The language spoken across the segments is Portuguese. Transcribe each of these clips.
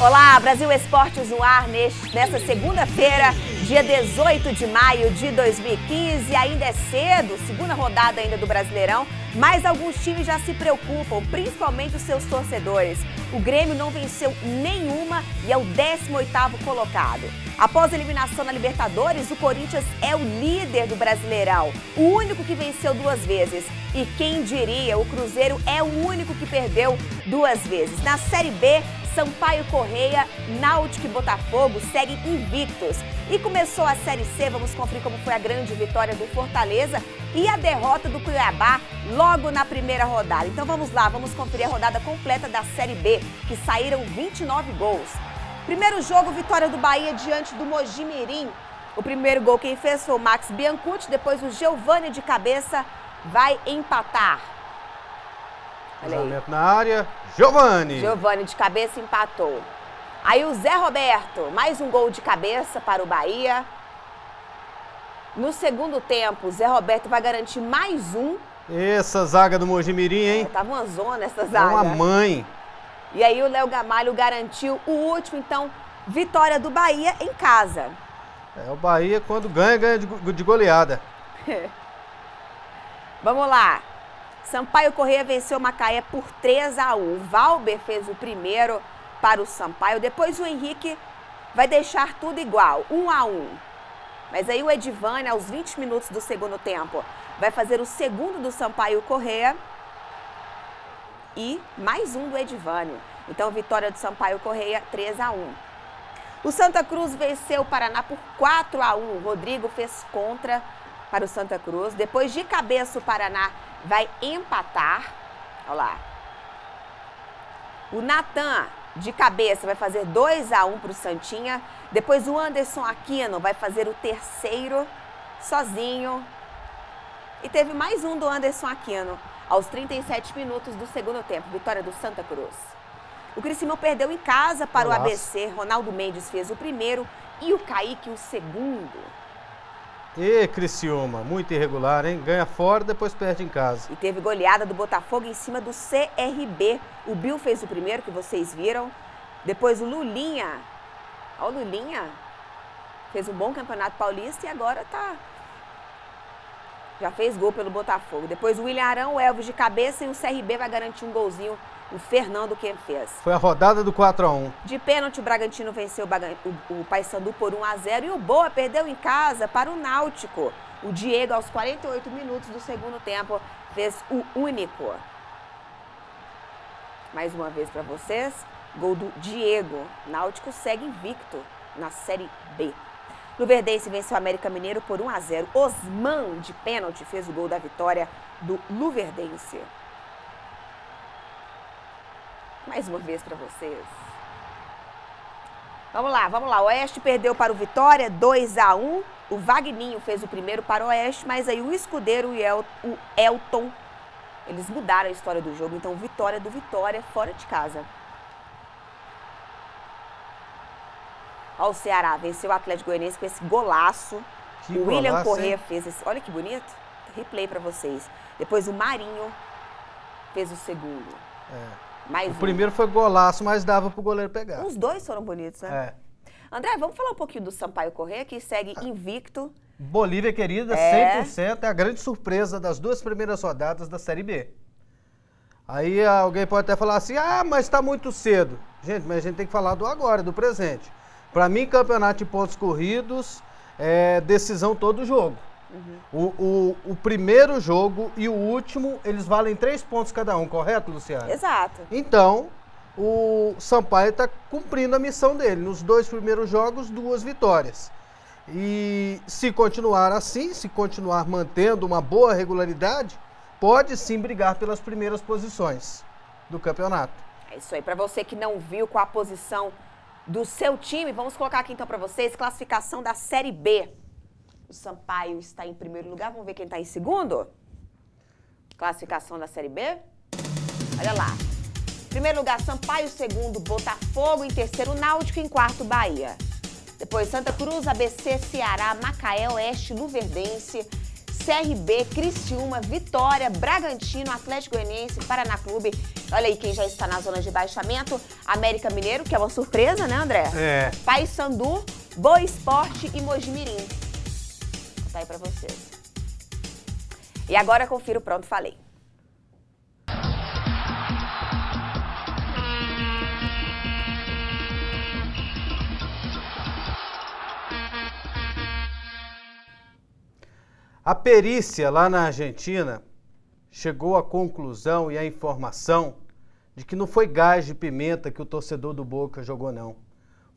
Olá, Brasil Esportes no ar nesta segunda-feira, dia 18 de maio de 2015. Ainda é cedo, segunda rodada ainda do Brasileirão, mas alguns times já se preocupam, principalmente os seus torcedores. O Grêmio não venceu nenhuma e é o 18º colocado. Após a eliminação na Libertadores, o Corinthians é o líder do Brasileirão, o único que venceu 2 vezes. E quem diria, o Cruzeiro é o único que perdeu 2 vezes. Na Série B, Sampaio Corrêa, Náutico e Botafogo seguem invictos. E começou a Série C, vamos conferir como foi a grande vitória do Fortaleza e a derrota do Cuiabá logo na primeira rodada. Então vamos lá, vamos conferir a rodada completa da Série B, que saíram 29 gols. Primeiro jogo, vitória do Bahia diante do Mojimirim. O primeiro gol quem fez foi o Max Biancucci, depois o Giovani de cabeça vai empatar. Cruzamento na área, Giovani. Giovani de cabeça empatou. Aí o Zé Roberto, mais um gol de cabeça para o Bahia. No segundo tempo, o Zé Roberto vai garantir mais um. Essa zaga do Mojimirim, hein? Tava uma zona essa zaga. Uma mãe. E aí o Léo Gamalho garantiu o último, então, vitória do Bahia em casa. O Bahia, quando ganha, ganha de goleada. Vamos lá. Sampaio Corrêa venceu Macaé por 3-1. O Valber fez o primeiro para o Sampaio. Depois o Henrique vai deixar tudo igual, 1-1. Mas aí o Edivane, aos 20 minutos do segundo tempo, vai fazer o segundo do Sampaio Corrêa. E mais um do Edivane. Então, vitória do Sampaio Corrêa, 3-1. O Santa Cruz venceu o Paraná por 4-1. O Rodrigo fez contra para o Santa Cruz. Depois de cabeça, o Paraná vai empatar. Olha lá. O Natan, de cabeça, vai fazer 2-1 para o Santinha. Depois o Anderson Aquino vai fazer o terceiro sozinho. E teve mais um do Anderson Aquino aos 37 minutos do segundo tempo. Vitória do Santa Cruz. O Criciúma perdeu em casa para o ABC. Ronaldo Mendes fez o primeiro e o Kaique o segundo. E Criciúma, muito irregular, hein? Ganha fora, depois perde em casa. E teve goleada do Botafogo em cima do CRB. O Bill fez o primeiro, que vocês viram. Depois o Lulinha. Olha o Lulinha. Fez um bom campeonato paulista e agora tá... Já fez gol pelo Botafogo. Depois o William Arão, o Elvis de cabeça e o CRB vai garantir um golzinho. O Fernando quem fez. Foi a rodada do 4-1. De pênalti, o Bragantino venceu o Paysandu por 1-0 e o Boa perdeu em casa para o Náutico. O Diego, aos 48 minutos do segundo tempo, fez o único. Mais uma vez para vocês, gol do Diego. Náutico segue invicto na Série B. Luverdense venceu o América Mineiro por 1-0. Osman, de pênalti, fez o gol da vitória do Luverdense. Mais uma vez para vocês. Vamos lá. O Oeste perdeu para o Vitória, 2-1. O Vagninho fez o primeiro para o Oeste, mas aí o Escudeiro e o Elton, eles mudaram a história do jogo. Então, vitória do Vitória fora de casa. Olha o Ceará, venceu o Atlético Goianiense com esse golaço. O William Corrêa fez esse... Olha que bonito. Replay para vocês. Depois o Marinho fez o segundo. O primeiro foi golaço, mas dava pro goleiro pegar. Os dois foram bonitos, né? André, vamos falar um pouquinho do Sampaio Corrêa, que segue invicto. Bolívia querida, 100%, é a grande surpresa das 2 primeiras rodadas da Série B. Aí alguém pode até falar assim, mas tá muito cedo. Gente, mas a gente tem que falar do agora, do presente. Para mim, campeonato de pontos corridos é decisão todo jogo. O primeiro jogo e o último, eles valem 3 pontos cada um, correto, Luciana? Exato. Então, o Sampaio está cumprindo a missão dele. Nos 2 primeiros jogos, 2 vitórias. E se continuar assim, se continuar mantendo uma boa regularidade, pode sim brigar pelas primeiras posições do campeonato. É isso aí. Para você que não viu qual a posição do seu time, vamos colocar aqui então para vocês, classificação da Série B. O Sampaio está em primeiro lugar, vamos ver quem está em segundo? Classificação da Série B. Olha lá. Primeiro lugar, Sampaio, segundo, Botafogo, em terceiro, Náutico, em quarto, Bahia. Depois, Santa Cruz, ABC, Ceará, Macaé, Oeste, Luverdense, CRB, Criciúma, Vitória, Bragantino, Atlético Goianiense, Paraná Clube, Olha aí quem já está na zona de baixamento. América Mineiro, que é uma surpresa, né, André? É. Paysandu, Boa Esporte e Mogi Mirim. Tá aí pra vocês. E agora confira o Pronto Falei. A perícia lá na Argentina chegou à conclusão e à informação de que não foi gás de pimenta que o torcedor do Boca jogou, não.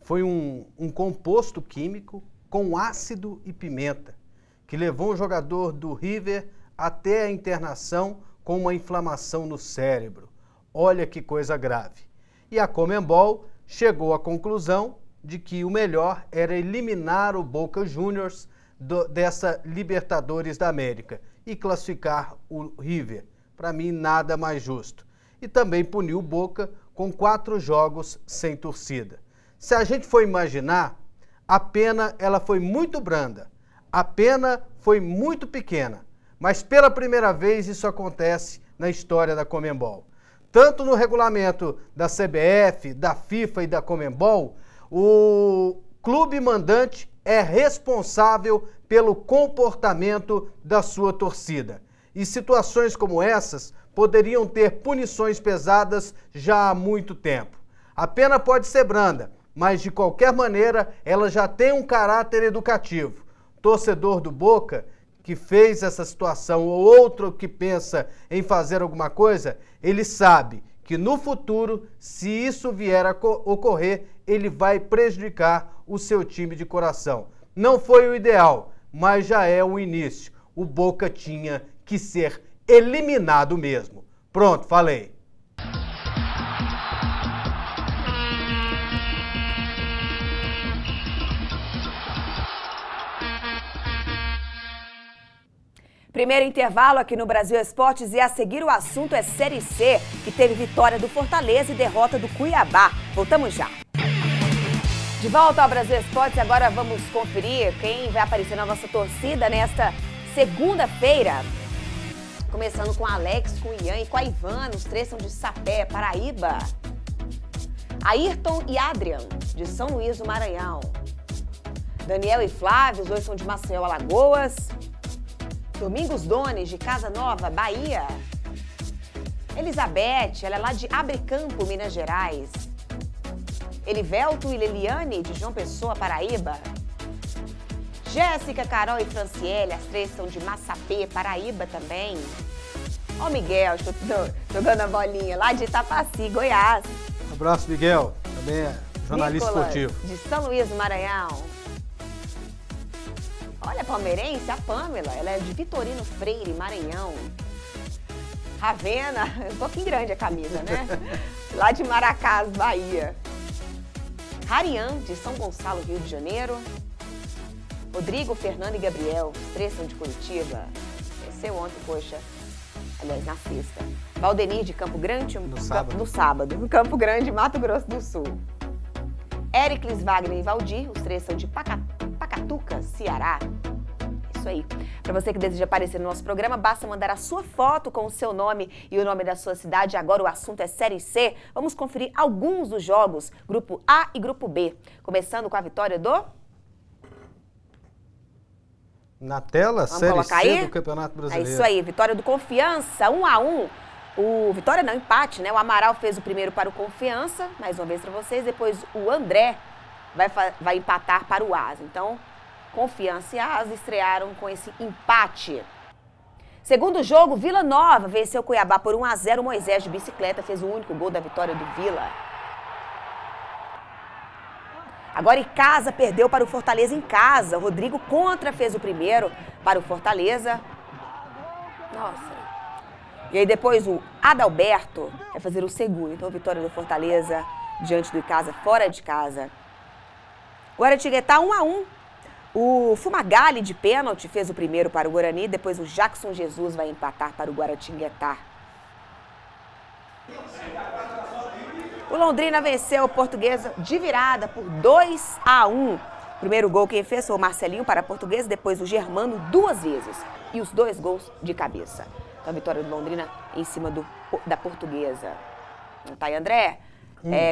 Foi um composto químico com ácido e pimenta, que levou o jogador do River até a internação com uma inflamação no cérebro. Olha que coisa grave. E a Conmebol chegou à conclusão de que o melhor era eliminar o Boca Juniors dessa Libertadores da América e classificar o River. Para mim, nada mais justo. E também puniu o Boca com 4 jogos sem torcida. Se a gente for imaginar, a pena ela foi muito branda, a pena foi muito pequena, mas pela primeira vez isso acontece na história da Conmebol. Tanto no regulamento da CBF, da FIFA e da Conmebol, o clube mandante é responsável pelo comportamento da sua torcida. E situações como essas poderiam ter punições pesadas já há muito tempo. A pena pode ser branda, mas de qualquer maneira ela já tem um caráter educativo. Torcedor do Boca que fez essa situação ou outro que pensa em fazer alguma coisa, ele sabe que no futuro, se isso vier a ocorrer, ele vai prejudicar o seu time de coração. Não foi o ideal, mas já é o início. O Boca tinha que ser eliminado mesmo. Pronto, falei. Primeiro intervalo aqui no Brasil Esportes e a seguir o assunto é Série C, que teve vitória do Fortaleza e derrota do Cuiabá. Voltamos já. De volta ao Brasil Esportes, agora vamos conferir quem vai aparecer na nossa torcida nesta segunda-feira. Começando com Alex, com o Ian e com a Ivana, os 3 são de Sapé, Paraíba. Ayrton e Adrian, de São Luís do Maranhão. Daniel e Flávio, os 2 são de Maceió, Alagoas. Domingos Dones, de Casa Nova, Bahia. Elizabeth, ela é lá de Abrecampo, Minas Gerais. Elivelto e Leliane, de João Pessoa, Paraíba. Jéssica, Carol e Franciele, as 3 são de Massapê, Paraíba também. Ó o Miguel, jogando a bolinha, lá de Itapaci, Goiás. Um abraço, Miguel, também é jornalista esportivo. De São Luís do Maranhão. Olha, palmeirense, a Pâmela, ela é de Vitorino Freire, Maranhão. Ravena, um pouquinho grande a camisa, né? Lá de Maracás, Bahia. Rarian, de São Gonçalo, Rio de Janeiro. Rodrigo, Fernando e Gabriel, os 3 são de Curitiba. Venceu ontem, poxa. Aliás, na sexta. Valdenir, de Campo Grande. No sábado. No Campo Grande, Mato Grosso do Sul. Éricles, Wagner e Valdir, os 3 são de Pacatuca, Ceará. Isso aí. Para você que deseja aparecer no nosso programa, basta mandar a sua foto com o seu nome e o nome da sua cidade. Agora o assunto é Série C. Vamos conferir alguns dos jogos, Grupo A e Grupo B. Começando com a vitória do... Na tela, vamos Série C aí? do Campeonato Brasileiro. É isso aí, vitória do Confiança, 1-1. Vitória não, empate, né? O Amaral fez o primeiro para o Confiança, mais uma vez para vocês. Depois o André vai empatar para o Asa. Então, Confiança e Asa estrearam com esse empate. Segundo jogo, Vila Nova venceu o Cuiabá por 1-0. Moisés de bicicleta fez o único gol da vitória do Vila. Agora Icasa perdeu para o Fortaleza em casa. Rodrigo Contra fez o primeiro para o Fortaleza. Nossa. E aí depois o Adalberto vai fazer o segundo. Então, vitória do Fortaleza diante do Icasa, fora de casa. Guaratinguetá 1-1. O Fumagalli de pênalti fez o primeiro para o Guarani. Depois o Jackson Jesus vai empatar para o Guaratinguetá. O Londrina venceu o Portuguesa de virada por 2-1. Primeiro gol quem fez foi o Marcelinho para a Portuguesa. Depois o Germano 2 vezes. E os 2 gols de cabeça. Então, a vitória do Londrina em cima da Portuguesa. Tá aí, André?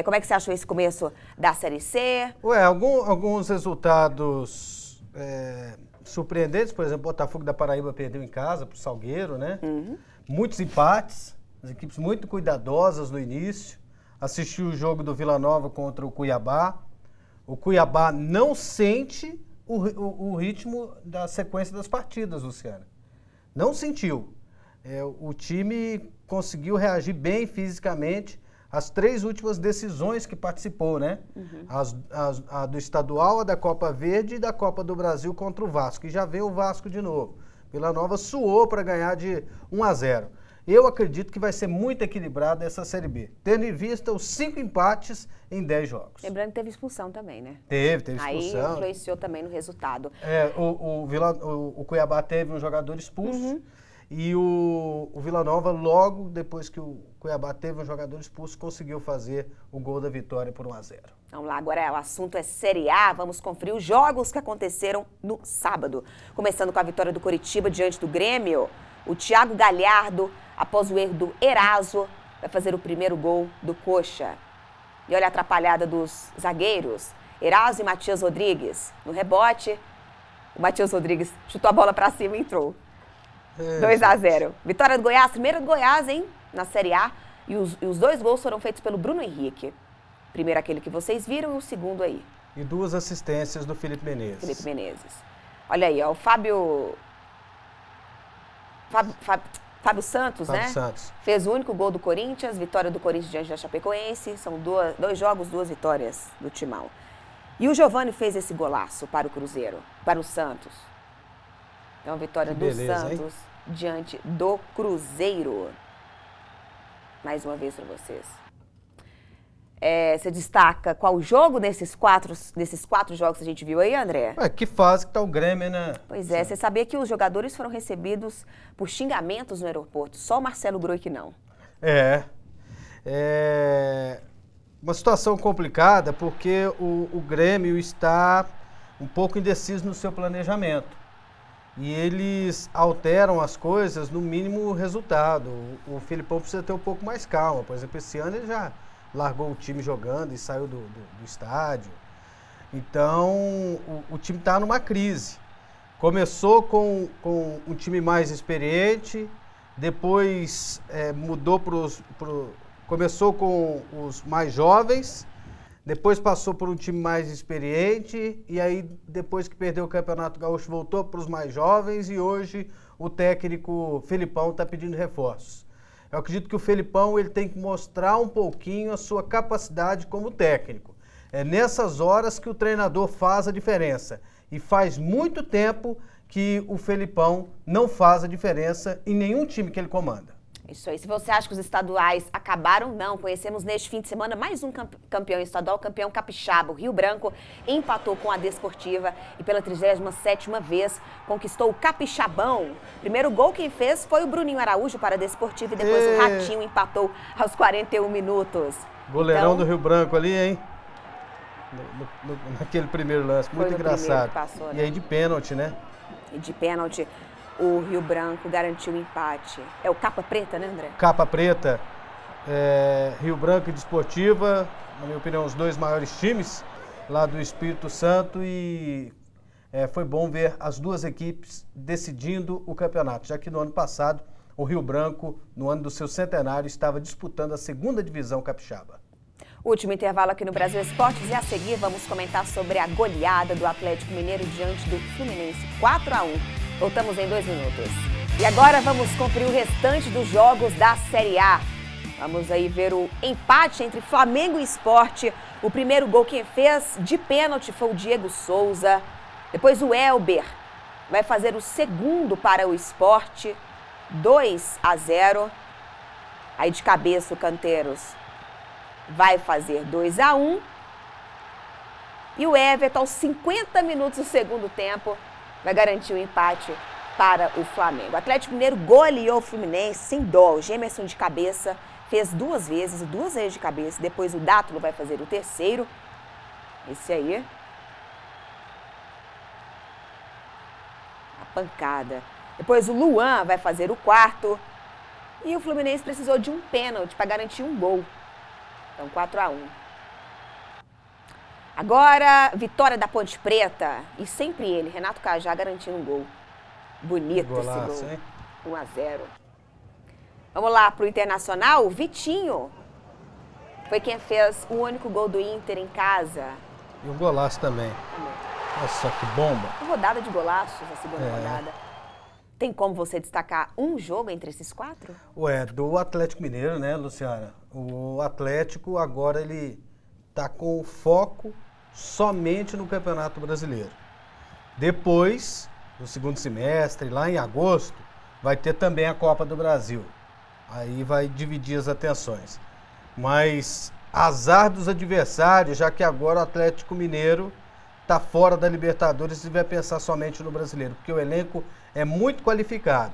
Como é que você achou esse começo da Série C? Alguns resultados surpreendentes. Por exemplo, o Botafogo da Paraíba perdeu em casa pro Salgueiro, né? Muitos empates, as equipes muito cuidadosas no início. Assisti o jogo do Vila Nova contra o Cuiabá. O Cuiabá não sente o ritmo da sequência das partidas, Luciana. Não sentiu. O time conseguiu reagir bem fisicamente às 3 últimas decisões que participou, né? A do estadual, a da Copa Verde e da Copa do Brasil contra o Vasco. E já veio o Vasco de novo. Vila Nova suou para ganhar de 1-0. Eu acredito que vai ser muito equilibrada essa Série B, tendo em vista os 5 empates em 10 jogos. Lembrando que teve expulsão também, né? Teve expulsão. Aí influenciou também no resultado. O Cuiabá teve um jogador expulso e o Vila Nova, logo depois que o Cuiabá teve um jogador expulso, conseguiu fazer o gol da vitória por 1-0. Vamos lá, agora o assunto é Série A. Vamos conferir os jogos que aconteceram no sábado. Começando com a vitória do Coritiba diante do Grêmio. O Thiago Galhardo, após o erro do Eraso, vai fazer o primeiro gol do Coxa. E olha a atrapalhada dos zagueiros. Eraso e Matias Rodrigues. No rebote, o Matias Rodrigues chutou a bola para cima e entrou. 2-0. Vitória do Goiás, primeira do Goiás, hein? Na Série A. E os 2 gols foram feitos pelo Bruno Henrique. Primeiro aquele que vocês viram e o segundo aí. E 2 assistências do Felipe Menezes. Felipe Menezes. Olha aí, ó, o Fábio Santos, né? Santos. Fez o único gol do Corinthians, vitória do Corinthians diante da Chapecoense. São 2 jogos, 2 vitórias do Timão. E o Giovani fez esse golaço para o Cruzeiro, para o Santos. Então, vitória do Santos diante do Cruzeiro. Mais uma vez para vocês. Você destaca qual jogo nesses 4 jogos que a gente viu aí, André? Que fase que tá o Grêmio, né? Pois é, você sabia que os jogadores foram recebidos por xingamentos no aeroporto, só o Marcelo Groi que não. Uma situação complicada porque o Grêmio está um pouco indeciso no seu planejamento. E eles alteram as coisas no mínimo resultado. O Filipão precisa ter um pouco mais calma. Por exemplo, esse ano ele já largou o time jogando e saiu do estádio. Então, o time está numa crise. Começou com um time mais experiente, depois mudou começou com os mais jovens, depois passou por um time mais experiente, e aí depois que perdeu o Campeonato Gaúcho voltou para os mais jovens, e hoje o técnico Felipão está pedindo reforços. Eu acredito que o Felipão ele tem que mostrar um pouquinho a sua capacidade como técnico. É nessas horas que o treinador faz a diferença. E faz muito tempo que o Felipão não faz a diferença em nenhum time que ele comanda. Isso aí. Se você acha que os estaduais acabaram, não. Conhecemos neste fim de semana mais um campeão estadual, campeão capixaba. O Rio Branco empatou com a Desportiva e pela 37ª vez conquistou o Capixabão. Primeiro gol quem fez foi o Bruninho Araújo para a Desportiva e depois o Ratinho empatou aos 41 minutos. Goleirão do Rio Branco ali, hein? Naquele primeiro lance, muito engraçado. Passou, né? E aí de pênalti, né? E de pênalti. O Rio Branco garantiu o empate. É o Capa Preta, né, André? Capa Preta, Rio Branco e Desportiva, na minha opinião, os 2 maiores times lá do Espírito Santo, e foi bom ver as 2 equipes decidindo o campeonato, já que no ano passado o Rio Branco, no ano do seu centenário, estava disputando a 2ª divisão capixaba. Último intervalo aqui no Brasil Esportes e a seguir vamos comentar sobre a goleada do Atlético Mineiro diante do Fluminense, 4-1. Voltamos em 2 minutos. E agora vamos conferir o restante dos jogos da Série A. Vamos aí ver o empate entre Flamengo e Sport. O primeiro gol quem fez de pênalti foi o Diego Souza. Depois o Elber vai fazer o segundo para o Sport, 2-0. Aí de cabeça o Canteiros vai fazer 2-1. E o Everton, aos 50 minutos do segundo tempo, vai garantir o empate para o Flamengo. O Atlético Mineiro goleou o Fluminense sem dó. O Gemerson de cabeça fez 2 vezes, 2 vezes de cabeça. Depois o Dátulo vai fazer o terceiro. Esse aí. A pancada. Depois o Luan vai fazer o quarto. E o Fluminense precisou de um pênalti para garantir um gol. Então, 4-1. Agora, vitória da Ponte Preta. E sempre ele, Renato Cajá, garantindo um gol. Bonito Golaço, esse gol. hein? 1-0. Vamos lá pro Internacional. Vitinho foi quem fez o único gol do Inter em casa. E um golaço também. Nossa, que bomba. Uma rodada de golaços, a segunda rodada. Tem como você destacar um jogo entre esses 4? Ué, do Atlético Mineiro, né, Luciana? O Atlético agora ele tá com foco somente no Campeonato Brasileiro. Depois, no segundo semestre, lá em agosto, vai ter também a Copa do Brasil. Aí vai dividir as atenções. Mas azar dos adversários, já que agora o Atlético Mineiro está fora da Libertadores e vai pensar somente no Brasileiro, porque o elenco é muito qualificado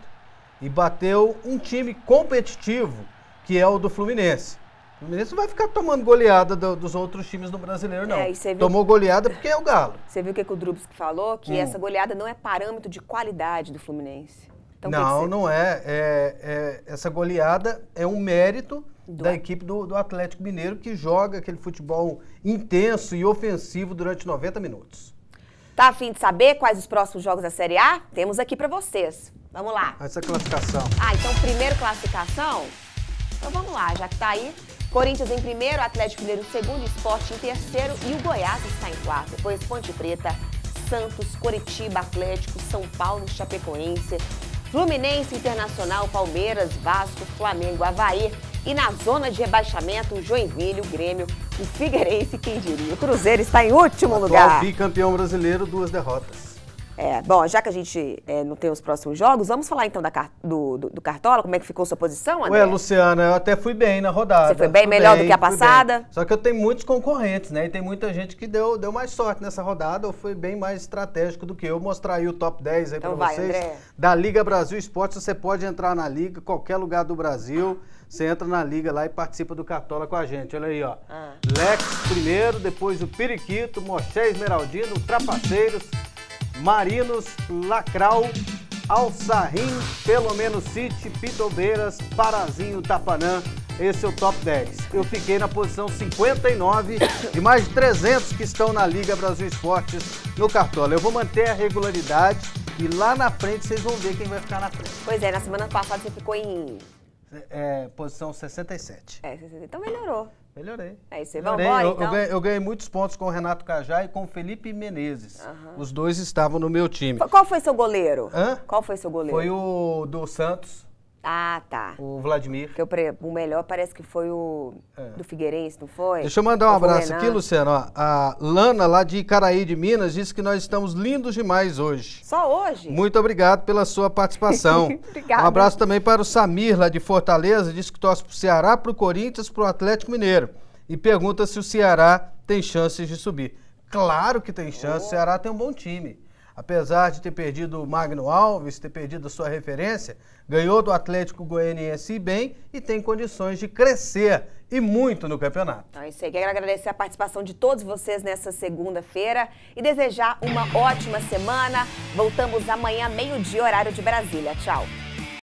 e bateu um time competitivo, que é o do Fluminense. O Fluminense não vai ficar tomando goleada dos outros times do Brasileiro, não. Tomou goleada porque é o Galo. Você viu o que o Drubsky falou? Que essa goleada não é parâmetro de qualidade do Fluminense. Então, não é. Essa goleada é um mérito da equipe do Atlético Mineiro, que joga aquele futebol intenso e ofensivo durante 90 minutos. Tá a fim de saber quais os próximos jogos da Série A? Temos aqui pra vocês. Vamos lá. Essa classificação. Então primeiro classificação? Então vamos lá, já que tá aí. Corinthians em primeiro, Atlético Mineiro em segundo, Sport em terceiro e o Goiás está em quarto. Depois Ponte Preta, Santos, Coritiba, Atlético, São Paulo, Chapecoense, Fluminense, Internacional, Palmeiras, Vasco, Flamengo, Avaí. E na zona de rebaixamento, o Joinville, o Grêmio, o Figueirense, quem diria. O Cruzeiro está em último lugar. Bicampeão brasileiro, 2 derrotas. Bom, já que a gente não tem os próximos jogos, vamos falar então do Cartola, como é que ficou sua posição, André? Ué, Luciana, eu até fui bem na rodada. Você foi bem, melhor do que a passada? Só que eu tenho muitos concorrentes, né? E tem muita gente que deu mais sorte nessa rodada, ou foi bem mais estratégico do que eu. Mostrar aí o top 10 aí então pra vocês. André. Da Liga Brasil Esportes, você pode entrar na Liga, qualquer lugar do Brasil. Você entra na Liga lá e participa do Cartola com a gente. Olha aí, ó. Lex primeiro, depois o Periquito, Moché Esmeraldino, Trapaceiros, Marinos, Lacral, Alçarrim, Pelo Menos City, Pitobeiras, Parazinho, Tapanã. Esse é o top 10. Eu fiquei na posição 59 de mais de 300 que estão na Liga Brasil Esportes no Cartola. Eu vou manter a regularidade e lá na frente vocês vão ver quem vai ficar na frente. Pois é, na semana passada você ficou em... posição 67. Então melhorou. Melhorei. Isso aí, vamos embora, então. Eu ganhei muitos pontos com o Renato Cajá e com o Felipe Menezes. Os dois estavam no meu time. Qual foi seu goleiro? Qual foi seu goleiro? Foi o do Santos. Ah, tá. O Vladimir. Porque o melhor parece que foi o do Figueirense, não foi? Deixa eu mandar um abraço aqui, Luciano. A Lana, lá de Icaraí, de Minas, disse que nós estamos lindos demais hoje. Só hoje? Muito obrigado pela sua participação. Obrigada. Um abraço também para o Samir, lá de Fortaleza, disse que torce pro Ceará, pro Corinthians, pro Atlético Mineiro. E pergunta se o Ceará tem chances de subir. Claro que tem chance, o Ceará tem um bom time. Apesar de ter perdido o Magno Alves, ter perdido a sua referência, ganhou do Atlético Goianiense bem e tem condições de crescer e muito no campeonato. Então é isso aí. Quero agradecer a participação de todos vocês nessa segunda-feira e desejar uma ótima semana. Voltamos amanhã, meio-dia, horário de Brasília. Tchau.